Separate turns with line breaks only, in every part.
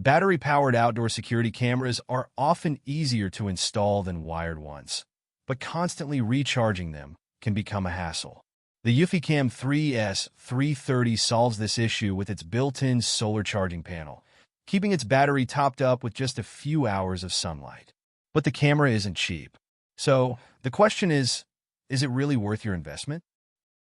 Battery-powered outdoor security cameras are often easier to install than wired ones, but constantly recharging them can become a hassle. The EufyCam 3S330 solves this issue with its built-in solar charging panel, keeping its battery topped up with just a few hours of sunlight. But the camera isn't cheap. So, the question is it really worth your investment?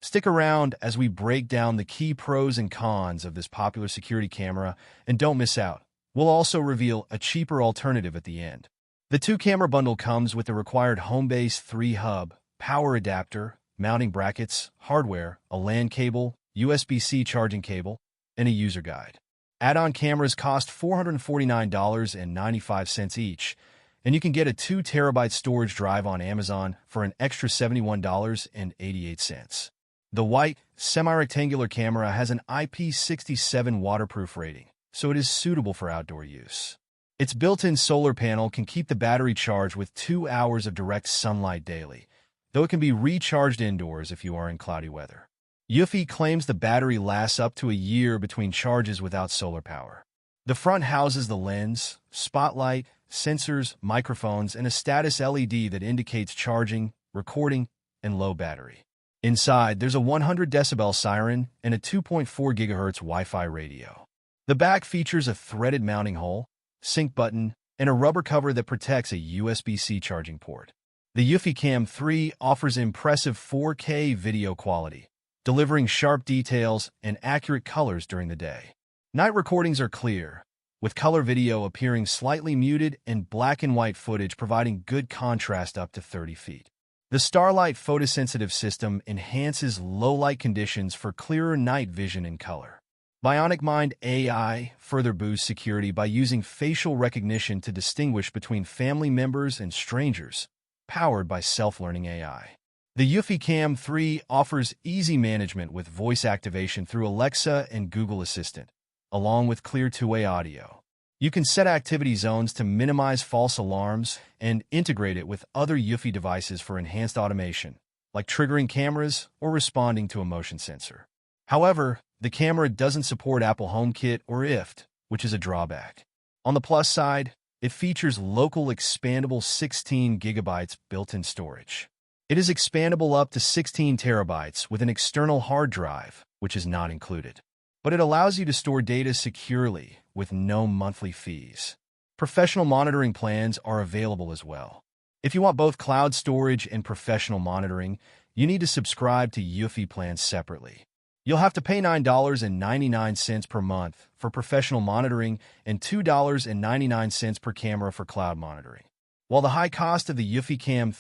Stick around as we break down the key pros and cons of this popular security camera, and don't miss out. We'll also reveal a cheaper alternative at the end. The two-camera bundle comes with the required Homebase 3 hub, power adapter, mounting brackets, hardware, a LAN cable, USB-C charging cable, and a user guide. Add-on cameras cost $449.95 each, and you can get a 2 terabyte storage drive on Amazon for an extra $71.88. The white, semi-rectangular camera has an IP67 waterproof rating, so it is suitable for outdoor use. Its built-in solar panel can keep the battery charged with 2 hours of direct sunlight daily, though it can be recharged indoors if you are in cloudy weather. Eufy claims the battery lasts up to a year between charges without solar power. The front houses the lens, spotlight, sensors, microphones, and a status LED that indicates charging, recording, and low battery. Inside, there's a 100 decibel siren and a 2.4 GHz Wi-Fi radio. The back features a threaded mounting hole, sync button, and a rubber cover that protects a USB-C charging port. The EufyCam 3 offers impressive 4K video quality, delivering sharp details and accurate colors during the day. Night recordings are clear, with color video appearing slightly muted and black and white footage providing good contrast up to 30 feet. The Starlight photosensitive system enhances low-light conditions for clearer night vision and color. Bionic Mind AI further boosts security by using facial recognition to distinguish between family members and strangers, powered by self-learning AI. The EufyCam 3 offers easy management with voice activation through Alexa and Google Assistant, along with clear two-way audio. You can set activity zones to minimize false alarms and integrate it with other Eufy devices for enhanced automation, like triggering cameras or responding to a motion sensor. However, the camera doesn't support Apple HomeKit or IFT, which is a drawback. On the plus side, it features local expandable 16 GB built-in storage. It is expandable up to 16 terabytes with an external hard drive, which is not included. But it allows you to store data securely with no monthly fees. Professional monitoring plans are available as well. If you want both cloud storage and professional monitoring, you need to subscribe to Eufy plans separately. You'll have to pay $9.99 per month for professional monitoring and $2.99 per camera for cloud monitoring. While the high cost of the EufyCam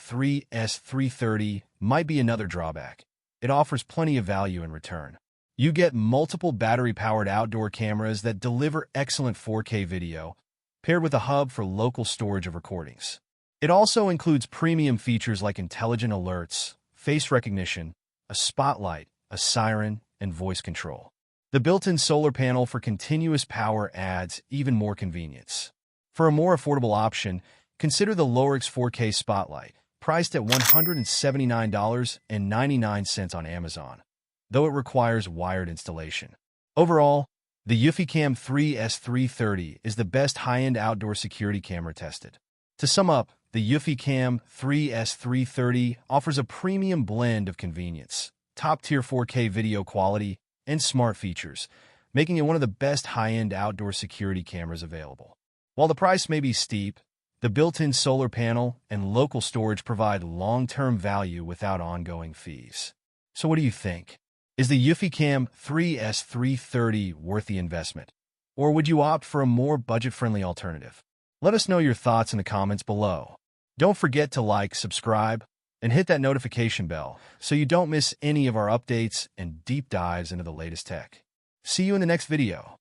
3S330 might be another drawback, it offers plenty of value in return. You get multiple battery-powered outdoor cameras that deliver excellent 4K video, paired with a hub for local storage of recordings. It also includes premium features like intelligent alerts, face recognition, a spotlight, a siren, and voice control. The built-in solar panel for continuous power adds even more convenience. For a more affordable option, consider the Lorix 4K Spotlight, priced at $179.99 on Amazon, though it requires wired installation. Overall, the EufyCam 3S330 is the best high-end outdoor security camera tested. To sum up, the EufyCam 3S330 offers a premium blend of convenience, top-tier 4K video quality, and smart features, making it one of the best high-end outdoor security cameras available. While the price may be steep, the built-in solar panel and local storage provide long-term value without ongoing fees. So what do you think? Is the EufyCam 3S330 worth the investment? Or would you opt for a more budget-friendly alternative? Let us know your thoughts in the comments below. Don't forget to like, subscribe, and hit that notification bell so you don't miss any of our updates and deep dives into the latest tech. See you in the next video.